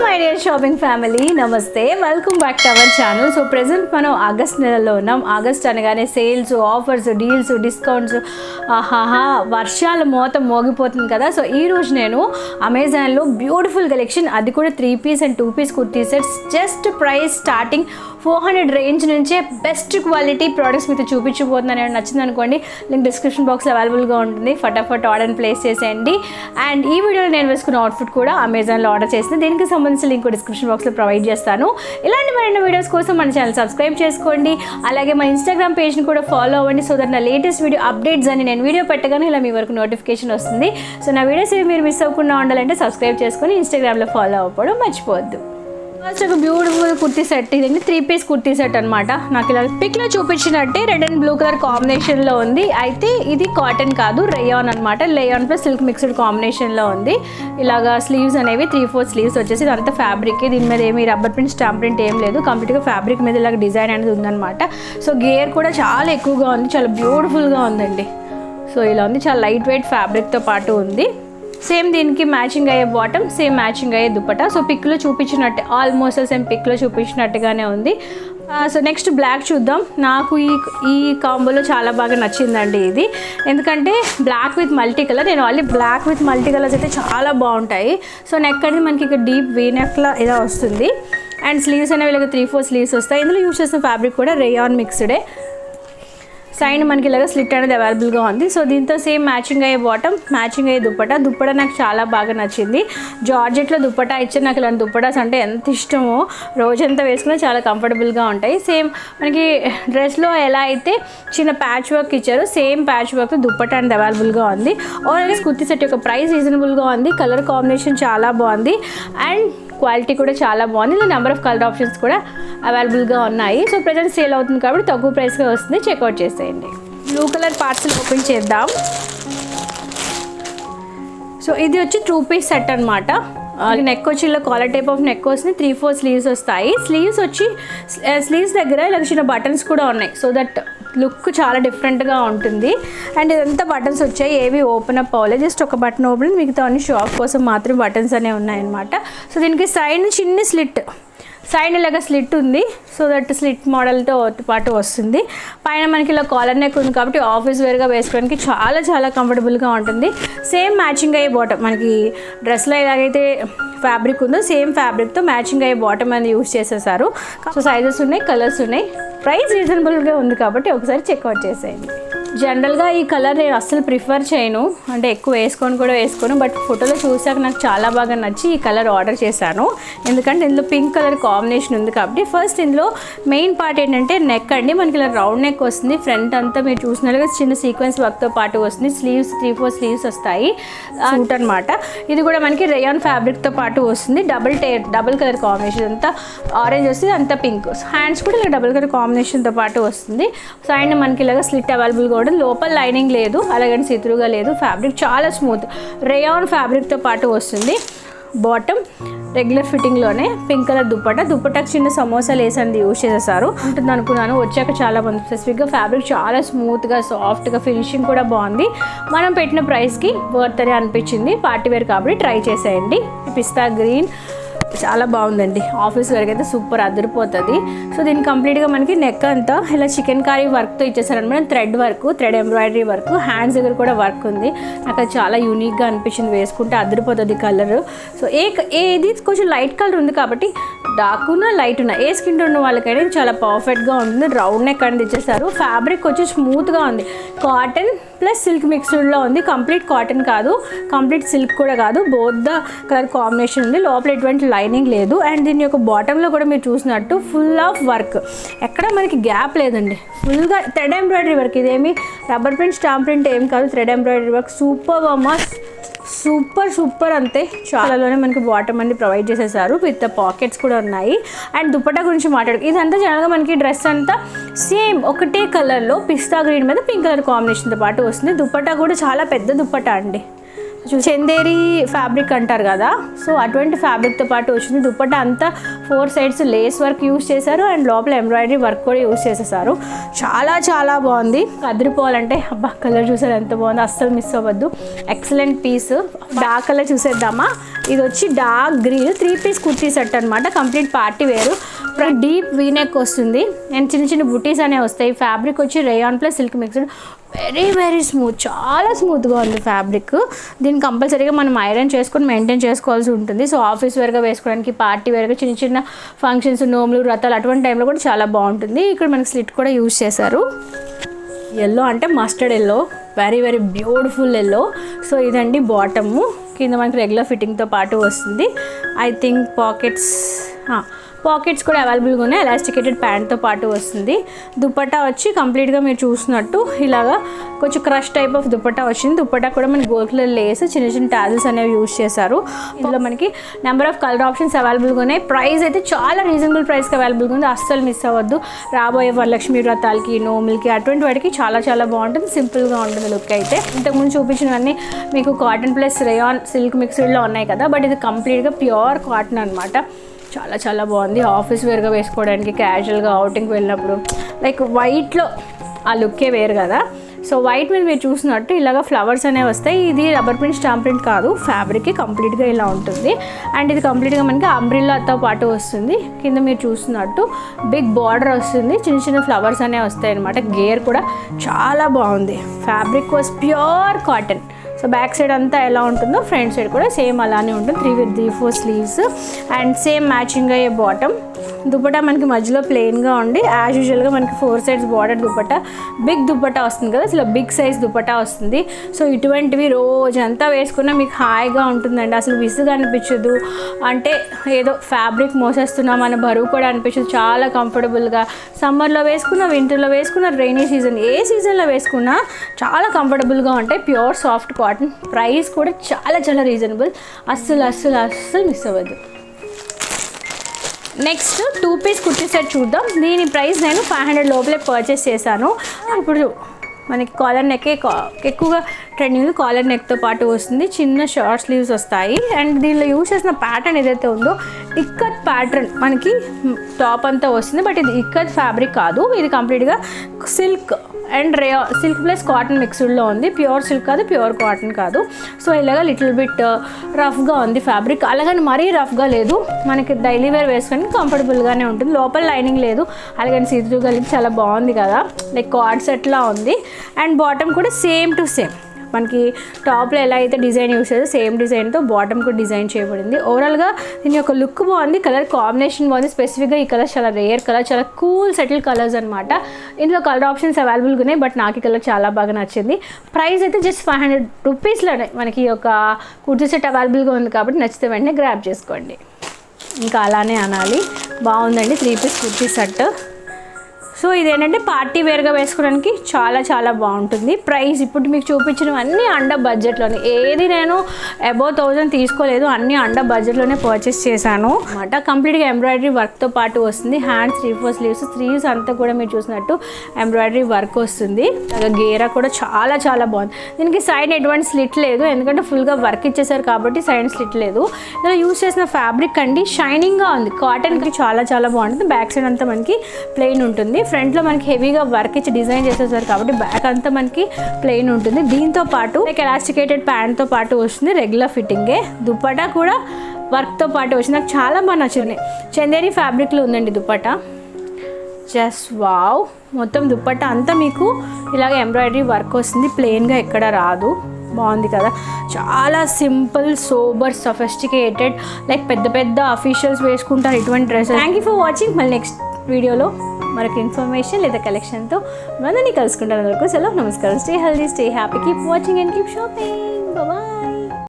My dear shopping family, నమస్తే, welcome back to our channel. So present మనం August నెలలో ఉన్నాం. ఆగస్ట్ అనగానే సేల్స్, ఆఫర్స్, డీల్స్, డిస్కౌంట్స్, ఆహాహా వర్షాల మోత మోగిపోతుంది కదా. సో ఈరోజు నేను అమెజాన్లో బ్యూటిఫుల్ కలెక్షన్, అది కూడా 3 piece and 2 piece kurti sets, just price starting 400 range నుంచే బెస్ట్ క్వాలిటీ ప్రోడక్ట్స్ మీతో చూపించబోతున్నాను. ఏమైనా నచ్చింది అనుకోండి, లింక్ డిస్క్రిప్షన్ బాక్స్లో అవైలబుల్గా ఉంటుంది. ఫటాఫట్ ఆర్డర్ ప్లేస్ చేసేయండి. అండ్ ఈ వీడియోలో నేను వేసుకున్న అవుట్ఫిట్ కూడా అమెజాన్లో ఆర్డర్ చేసింది. దీనికి సంబంధించిన లింక్ డిస్క్రిప్షన్ బాక్స్లో ప్రొవైడ్ చేస్తాను. ఇలాంటి మరిన్ని వీడియోస్ కోసం మన ఛానల్ సబ్స్క్రైబ్ చేసుకోండి. అలాగే మా ఇన్స్టాగ్రామ్ పేజ్ని కూడా ఫాలో అవ్వండి. సో దట్ నా లేటెస్ట్ వీడియో అప్డేట్స్ అని నేను వీడియో పెట్టగానే ఇలా మీ వరకు నోటిఫికేషన్ వస్తుంది. సో నా వీడియోస్ ఏవి మీరు మిస్ అవ్వకుండా ఉండాలంటే సబ్స్క్రైబ్ చేసుకొని ఇన్స్టాగ్రామ్లో ఫాలో అవ్వడం మర్చిపోవద్దు. ఫస్ట్ ఒక బ్యూటిఫుల్ కుర్తీ సెట్, ఇది 3 పీస్ కుర్తీ సెట్ అనమాట. నాకు ఇలా పిక్లో చూపించినట్టే రెడ్ అండ్ బ్లూ కలర్ కాంబినేషన్లో ఉంది. అయితే ఇది కాటన్ కాదు, రేయాన్ అనమాట. రేయాన్ ప్లస్ సిల్క్ మిక్స్డ్ కాంబినేషన్లో ఉంది. ఇలాగా స్లీవ్స్ అనేవి 3/4 స్లీవ్స్ వచ్చేసి ఇదంతా ఫ్యాబ్రిక్. దీని మీద ఏమి రబ్బర్ ప్రింట్, స్టాంప్ ప్రింట్ ఏం లేదు. కంప్లీట్గా ఫ్యాబ్రిక్ మీద ఇలాగ డిజైన్ అనేది ఉందన్నమాట. సో గేర్ కూడా చాలా ఎక్కువగా ఉంది, చాలా బ్యూటిఫుల్గా ఉందండి. సో ఇలా ఉంది, చాలా లైట్ వెయిట్ ఫ్యాబ్రిక్తో పాటు ఉంది. సేమ్ దీనికి మ్యాచింగ్ అయ్యే బాటమ్, సేమ్ మ్యాచింగ్ అయ్యే దుపట్టా. సో పిక్లో చూపించినట్టే, ఆల్మోస్ట్ సేమ్ పిక్లో చూపించినట్టుగానే ఉంది. సో నెక్స్ట్ బ్లాక్ చూద్దాం. నాకు ఈ కాంబోలో చాలా బాగా నచ్చిందండి ఇది. ఎందుకంటే బ్లాక్ విత్ మల్టీ కలర్, నేను already black with multi colours అయితే చాలా బాగుంటాయి. సో నెక్ అనేది మనకి ఇక్కడ డీప్ వీ నెక్లా ఇలా వస్తుంది. అండ్ స్లీవ్స్ అనేవి ఇలాగ 3/4 స్లీవ్స్ వస్తాయి. ఇందులో యూజ్ చేసిన ఫ్యాబ్రిక్ కూడా రేయాన్ మిక్స్డే. సైడ్ మనకి ఇలాగ స్లిట్ అనేది అవైలబుల్గా ఉంది. సో దీంతో సేమ్ మ్యాచింగ్ అయ్యే బాటమ్, మ్యాచింగ్ అయ్యే దుప్పటా నాకు చాలా బాగా నచ్చింది. జార్జెట్లో దుప్పటా ఇచ్చి నాకు ఇలాంటి దుప్పటాస్ అంటే ఎంత ఇష్టమో, రోజంతా వేసుకున్నా చాలా కంఫర్టబుల్గా ఉంటాయి. సేమ్ మనకి డ్రెస్లో ఎలా అయితే చిన్న ప్యాచ్ వర్క్ ఇచ్చారో, సేమ్ ప్యాచ్ వర్క్ దుప్పటా అనేది అవైలబుల్గా ఉంది. ఓవరాల్గా కుర్తీ సెట్ యొక్క ప్రైస్ రీజనబుల్గా ఉంది. కలర్ కాంబినేషన్ చాలా బాగుంది అండ్ క్వాలిటీ కూడా చాలా బాగుంది. ఇలా నెంబర్ ఆఫ్ కలర్ ఆప్షన్స్ కూడా అవైలబుల్గా ఉన్నాయి. సో ప్రజెంట్ సేల్ అవుతుంది కాబట్టి తక్కువ ప్రైస్గా వస్తుంది, చెక్అవుట్ చేసేయండి. బ్లూ కలర్ పార్సల్ ఓపెన్ చేద్దాం. సో ఇది వచ్చి 2 పీస్ సెట్ అనమాట. నెక్ వచ్చి ఇలా కాలర్ టైప్ ఆఫ్ నెక్ వస్తుంది. 3/4 స్లీవ్స్ వస్తాయి. స్లీవ్స్ వచ్చి స్లీవ్స్ దగ్గర ఇలా చిన్న బటన్స్ కూడా ఉన్నాయి. సో దట్ లుక్ చాలా డిఫరెంట్గా ఉంటుంది. అండ్ ఇదంతా బటన్స్ వచ్చాయి, ఏవి ఓపెన్ అప్ అవ్వలేదు. జస్ట్ ఒక బటన్ ఓపెన్, మిగతా అన్ని షాప్ కోసం మాత్రం బటన్స్ అనేవి ఉన్నాయన్నమాట. సో దీనికి సైడ్ చిన్న స్లిట్, సైడ్ ఇలాగా స్లిట్ ఉంది. సో దట్ స్లిట్ మోడల్తో పాటు వస్తుంది. పైన మనకి ఇలా కాలర్ నెక్ ఉంది కాబట్టి ఆఫీస్ వేర్గా వేసుకోవడానికి చాలా చాలా కంఫర్టబుల్గా ఉంటుంది. సేమ్ మ్యాచింగ్ అయ్యే బాటమ్, మనకి డ్రెస్లో ఎలాగైతే ఫ్యాబ్రిక్ ఉందో సేమ్ ఫ్యాబ్రిక్తో మ్యాచింగ్ అయ్యే బాటమ్ అనేది యూజ్ చేసేసారు. సో సైజెస్ ఉన్నాయి, కలర్స్ ఉన్నాయి. ప్రైస్ రీజనబుల్గా ఉంది కాబట్టి ఒకసారి చెక్అవుట్ చేసేయండి. జనరల్గా ఈ కలర్ నేను అస్సలు ప్రిఫర్ చేయను, అంటే ఎక్కువ వేసుకోను. బట్ ఫోటోలో చూసాక నాకు చాలా బాగా నచ్చి ఈ కలర్ ఆర్డర్ చేశాను. ఎందుకంటే ఇందులో పింక్ కలర్ కాంబినేషన్ ఉంది కాబట్టి. ఫస్ట్ ఇందులో మెయిన్ పార్ట్ ఏంటంటే నెక్ అండి. మనకి ఇలా రౌండ్ నెక్ వస్తుంది. ఫ్రంట్ అంతా మీరు చూసినట్లుగా చిన్న సీక్వెన్స్ వర్క్తో పాటు వస్తుంది. స్లీవ్స్ 3/4 స్లీవ్స్ వస్తాయి. సూట్ అనమాట. ఇది కూడా మనకి రేయాన్ ఫ్యాబ్రిక్తో పాటు వస్తుంది. డబుల్ కలర్ కాంబినేషన్, అంతా ఆరెంజ్ వస్తుంది, అంతా పింక్. హ్యాండ్స్ కూడా ఇలా డబుల్ కలర్ కాంబినేషన్తో పాటు వస్తుంది. సైడ్ మనకి ఇలాగ స్లిట్ అవైలబుల్గా, లోపల లైనింగ్ లేదు, అలాగని సిత్రుగా లేదు. ఫ్యాబ్రిక్ చాలా స్మూత్ రేయాన్ ఫ్యాబ్రిక్తో పాటు వస్తుంది. బాటమ్ రెగ్యులర్ ఫిట్టింగ్లోనే పింక్ కలర్ దుప్పటాకి చిన్న సమోసా లేస్ అనేది యూజ్ చేసేసారు ఉంటుంది అనుకున్నాను. వచ్చాక చాలా బాగుంది. స్పెసిఫిక్గా ఫ్యాబ్రిక్ చాలా స్మూత్గా, సాఫ్ట్గా, ఫినిషింగ్ కూడా బాగుంది. మనం పెట్టిన ప్రైస్కి వర్త్ అని అనిపించింది. పార్టీ వేర్ కాబట్టి ట్రై చేసేయండి. పిస్తా గ్రీన్ చాలా బాగుందండి. ఆఫీస్ వరకు అయితే సూపర్ అదిరిపోతుంది. సో దీన్ని కంప్లీట్గా మనకి నెక్ అంతా ఇలా చికెన్ కారీ వర్క్తో ఇచ్చేసారనమాట. థ్రెడ్ ఎంబ్రాయిడరీ వర్క్, హ్యాండ్స్ దగ్గర కూడా వర్క్ ఉంది. నాకు అది చాలా యూనిక్గా అనిపించింది. వేసుకుంటే అదిరిపోతుంది కలర్. సో ఇది కొంచెం లైట్ కలర్ ఉంది కాబట్టి డార్క్ ఉన్న లైట్ ఉన్న ఏ స్కిన్ ఉన్న వాళ్ళకైనా చాలా పర్ఫెక్ట్గా ఉంటుంది. రౌండ్ నెక్ అనేది ఇచ్చేసారు. ఫ్యాబ్రిక్ వచ్చి స్మూత్గా ఉంది. కాటన్ ప్లస్ సిల్క్ మిక్స్డ్లో ఉంది. కంప్లీట్ కాటన్ కాదు, కంప్లీట్ సిల్క్ కూడా కాదు, బోత్ ద కలర్ కాంబినేషన్ ఉంది. లోపల ఎటువంటి లైనింగ్ లేదు. అండ్ దీని యొక్క బాటంలో కూడా మీరు చూసినట్టు ఫుల్ ఆఫ్ వర్క్, ఎక్కడ మనకి గ్యాప్ లేదండి. ఫుల్గా థ్రెడ్ ఎంబ్రాయిడరీ వర్క్. ఇదేమి రబ్బర్ ప్రింట్, స్టాంప్ ప్రింట్ ఏం కాదు, థ్రెడ్ ఎంబ్రాయిడరీ వర్క్. సూపర్ అంతే. చాలాలోనే మనకి బాటమ్ అన్ని ప్రొవైడ్ చేసేసారు. విత్ పాకెట్స్ కూడా ఉన్నాయి. అండ్ దుపట్టా గురించి ఇదంతా జనరల్గా మనకి డ్రెస్ అంతా సేమ్ ఒకటే కలర్లో పిస్తా గ్రీన్ మీద పింక్ కలర్ కాంబినేషన్తో పాటు వస్తుంది. దుపట్టా కూడా చాలా పెద్ద దుపట్టా అండి. చందేరి ఫ్యాబ్రిక్ అంటారు కదా, సో అటువంటి ఫ్యాబ్రిక్తో పాటు వచ్చింది. దుపట్టా అంతా 4 సైడ్స్ లేస్ వర్క్ యూజ్ చేశారు అండ్ లోపల ఎంబ్రాయిడరీ వర్క్ కూడా యూజ్ చేసేసారు. చాలా చాలా బాగుంది. అదిరిపోవాలంటే అబ్బా, కలర్ చూసారు ఎంత బాగుందో, అస్సలు మిస్ అవ్వద్దు. Excellent piece. డార్క్ కలర్ చూసేద్దామా. ఇది వచ్చి డార్క్ గ్రీన్ 3-పీస్ కుర్తీ సెట్ అనమాట. కంప్లీట్ పార్టీ వేరు. డీప్ వీనెక్ వస్తుంది అండ్ చిన్న చిన్న బుటీస్ అనేవి వస్తాయి. ఫ్యాబ్రిక్ వచ్చి rayon plus silk mixed. Very very smooth, చాలా స్మూత్గా ఉంది ఫ్యాబ్రిక్. దీన్ని కంపల్సరీగా మనం ఐరన్ చేసుకొని మెయింటైన్ చేసుకోవాల్సి ఉంటుంది. సో ఆఫీస్ వేర్గా వేసుకోవడానికి, పార్టీ వేర్గా, చిన్న చిన్న ఫంక్షన్స్, నోములు, వ్రతాలు అటువంటి టైంలో కూడా చాలా బాగుంటుంది. ఇక్కడ మనకి స్లిట్ కూడా యూజ్ చేశారు. ఎల్లో అంటే mustard yellow, very very beautiful yellow. So ఇదండి బాటము. కింద మనకి రెగ్యులర్ ఫిట్టింగ్తో పాటు వస్తుంది. ఐ థింక్ పాకెట్స్ కూడా అవైలబుల్గా ఉన్నాయి. ఎలాస్టికేటెడ్ ప్యాంట్తో పాటు వస్తుంది. దుపట్టా వచ్చి కంప్లీట్గా మీరు చూసినట్టు ఇలాగా కొంచెం క్రష్ టైప్ ఆఫ్ దుపట్టా వచ్చింది. దుపట్టా కూడా మనకి గోల్డ్ కలర్ లేస్, చిన్న చిన్న టాజిల్స్ అనేవి యూజ్ చేశారు. ఇందులో మనకి నెంబర్ ఆఫ్ కలర్ ఆప్షన్స్ అవైలబుల్గా ఉన్నాయి. ప్రైస్ అయితే చాలా రీజనబుల్ ప్రైస్కి అవైలబుల్గా ఉంది. అస్సలు మిస్ అవ్వద్దు. రాబోయే వరలక్ష్మి వ్రతాలకి, నోములకి అటువంటి వాటికి చాలా చాలా బాగుంటుంది. సింపుల్గా ఉంటుంది లుక్ అయితే. ఇంతకుముందు చూపించినవన్నీ మీకు కాటన్ ప్లస్ రేయాన్ సిల్క్ మిక్స్డ్లో ఉన్నాయి కదా, బట్ ఇది కంప్లీట్గా ప్యూర్ కాటన్ అనమాట. చాలా చాలా బాగుంది. ఆఫీస్ వేర్గా వేసుకోవడానికి, క్యాజువల్గా అవుటింగ్కి వెళ్ళినప్పుడు లైక్ వైట్లో ఆ లుక్కే వేరు కదా. సో వైట్ మీద మీరు చూసినట్టు ఇలాగ ఫ్లవర్స్ అనేవి వస్తాయి. ఇది రబ్బర్ ప్రింట్, స్టాంప్ ప్రింట్ కాదు, ఫ్యాబ్రిక్ కంప్లీట్గా ఇలా ఉంటుంది. అండ్ ఇది కంప్లీట్గా మనకి అంబ్రిల్లాతో పాటు వస్తుంది. కింద మీరు చూసినట్టు బిగ్ బార్డర్ వస్తుంది. చిన్న చిన్న ఫ్లవర్స్ అనేవి వస్తాయి అనమాట. గేర్ కూడా చాలా బాగుంది. Fabric was pure cotton. So back side అంతా ఎలా ఉంటుందో ఫ్రంట్ సైడ్ కూడా సేమ్ అలానే ఉంటుంది. 3-4 స్లీవ్స్ అండ్ సేమ్ మ్యాచింగ్ అయ్యే బాటమ్. దుపట్టా మనకి మధ్యలో ప్లెయిన్గా ఉండి యాజ్ యూజువల్గా మనకి 4 sides border dupatta. Big dupatta వస్తుంది కదా, అసలు బిగ్ సైజ్ దుపట్టా వస్తుంది. సో ఇటువంటివి రోజంతా వేసుకున్నా మీకు హాయిగా ఉంటుందండి. అసలు విసుగా అనిపించదు. అంటే ఏదో ఫ్యాబ్రిక్ మోసేస్తున్నాం అన్న బరువు కూడా అనిపించదు. చాలా కంఫర్టబుల్గా సమ్మర్లో వేసుకున్న, వింటర్లో వేసుకున్న, రైనీ సీజన్ ఏ సీజన్లో వేసుకున్నా చాలా కంఫర్టబుల్గా ఉంటాయి. Pure soft cotton. ప్రైస్ కూడా చాలా చాలా రీజనబుల్. అస్సలు మిస్ అవ్వద్దు. నెక్స్ట్ 2-piece కుర్తీ సెట్ చూద్దాం. దీని ప్రైస్ నేను 500 లోపలే పర్చేస్ చేశాను. ఇప్పుడు మనకి కాలర్ నెక్ ఎక్కువగా ట్రెండింగ్. కాలర్ నెక్తో పాటు వస్తుంది. చిన్న షార్ట్ స్లీవ్స్ వస్తాయి. అండ్ దీనిలో యూజ్ చేసిన ప్యాటర్న్ ఏదైతే ఉందో ఇక్కత్ ప్యాటర్న్ మనకి టాప్ అంతా వస్తుంది. బట్ ఇది ఇక్కత్ ఫ్యాబ్రిక్ కాదు, ఇది కంప్లీట్గా silk and silk plus cotton మిక్స్డ్లో ఉంది. ప్యూర్ సిల్క్ కాదు, ప్యూర్ కాటన్ కాదు. సో ఇలాగ లిటిల్ బిట్ రఫ్గా ఉంది ఫ్యాబ్రిక్. అలాగని మరీ రఫ్గా లేదు. మనకి డైలీ వేర్ వేసుకొని కంఫర్టబుల్గానే ఉంటుంది. లోపల లైనింగ్ లేదు, అలాగని సీత్రూ కలిపి చాలా బాగుంది కదా, లైక్ కార్డ్ సెట్లా ఉంది. అండ్ బాటమ్ కూడా సేమ్ టు సేమ్ మనకి టాప్లో ఎలా అయితే డిజైన్ యూస్ చేస్తే సేమ్ డిజైన్తో బాటమ్ కూడా డిజైన్ చేయబడింది. ఓవరాల్గా దీని యొక్క లుక్ బాగుంది. కలర్ కాంబినేషన్ బాగుంది. స్పెసిఫిక్గా ఈ కలర్ చాలా రేర్ కలర్, చాలా కూల్ సెటిల్ కలర్స్ అనమాట. ఇందులో కలర్ ఆప్షన్స్ అవైలబుల్గా ఉన్నాయి. బట్ నాకు ఈ కలర్ చాలా బాగా నచ్చింది. ప్రైస్ అయితే జస్ట్ 500 రూపీస్లోనే మనకి ఒక కుర్తీ సెట్ అవైలబుల్గా ఉంది కాబట్టి నచ్చితే వెంటనే గ్రాబ్ చేసుకోండి. ఇంకా అలానే అనాలి. బాగుందండి 3-piece కుర్తీ సెట్. సో ఇదేంటంటే పార్టీ వేర్గా వేసుకోవడానికి చాలా చాలా బాగుంటుంది. ప్రైస్ ఇప్పుడు మీకు చూపించినవన్నీ అండర్ బడ్జెట్లోనే. ఏది నేను అబౌవ్ 1000 తీసుకోలేదు, అన్నీ అండర్ బడ్జెట్లోనే పర్చేస్ చేశాను అనమాట. కంప్లీట్గా ఎంబ్రాయిడరీ వర్క్తో పాటు వస్తుంది. హ్యాండ్స్ 3-4 స్లీవ్స్ అంతా కూడా మీరు చూసినట్టు ఎంబ్రాయిడరీ వర్క్ వస్తుంది. అలాగే గేరా కూడా చాలా చాలా బాగుంది. దీనికి సైడ్ ఎటువంటి స్లిట్ లేదు, ఎందుకంటే ఫుల్గా వర్క్ ఇచ్చేసారు కాబట్టి సైడ్ స్లిట్ లేదు. ఇలా యూజ్ చేసిన ఫ్యాబ్రిక్ అండి షైనింగ్గా ఉంది. కాటన్కి చాలా చాలా బాగుంటుంది. బ్యాక్ సైడ్ అంతా మనకి ప్లెయిన్ ఉంటుంది. ఫ్రంట్లో మనకి హెవీగా వర్క్ ఇచ్చి డిజైన్ చేసేసారు కాబట్టి బ్యాక్ అంతా మనకి ప్లెయిన్ ఉంటుంది. దీంతో పాటు లైక్ ఎలాస్టికేటెడ్ ప్యాంట్తో పాటు వస్తుంది. రెగ్యులర్ ఫిట్టింగే. దుపట్టా కూడా వర్క్తో పాటు వచ్చింది. నాకు చాలా బాగా నచ్చింది. చందేరి ఫ్యాబ్రిక్లో ఉందండి దుపట్టా. Just wow. మొత్తం దుపట్టా అంతా మీకు ఇలాగ ఎంబ్రాయిడరీ వర్క్ వస్తుంది. ప్లెయిన్గా ఎక్కడ రాదు. బాగుంది కదా, చాలా సింపుల్, సోబర్, సఫిస్టికేటెడ్, లైక్ పెద్ద పెద్ద అఫీషియల్స్ వేసుకుంటారు ఇటువంటి dress. Thank you for watching. మళ్ళీ నెక్స్ట్ వీడియోలో మరొక ఇన్ఫర్మేషన్ లేదా కలెక్షన్తో మనని కలుసుకుంటారు. వరకు సెలవు. నమస్కారం. Stay healthy, stay happy, keep watching and keep shopping. Bye.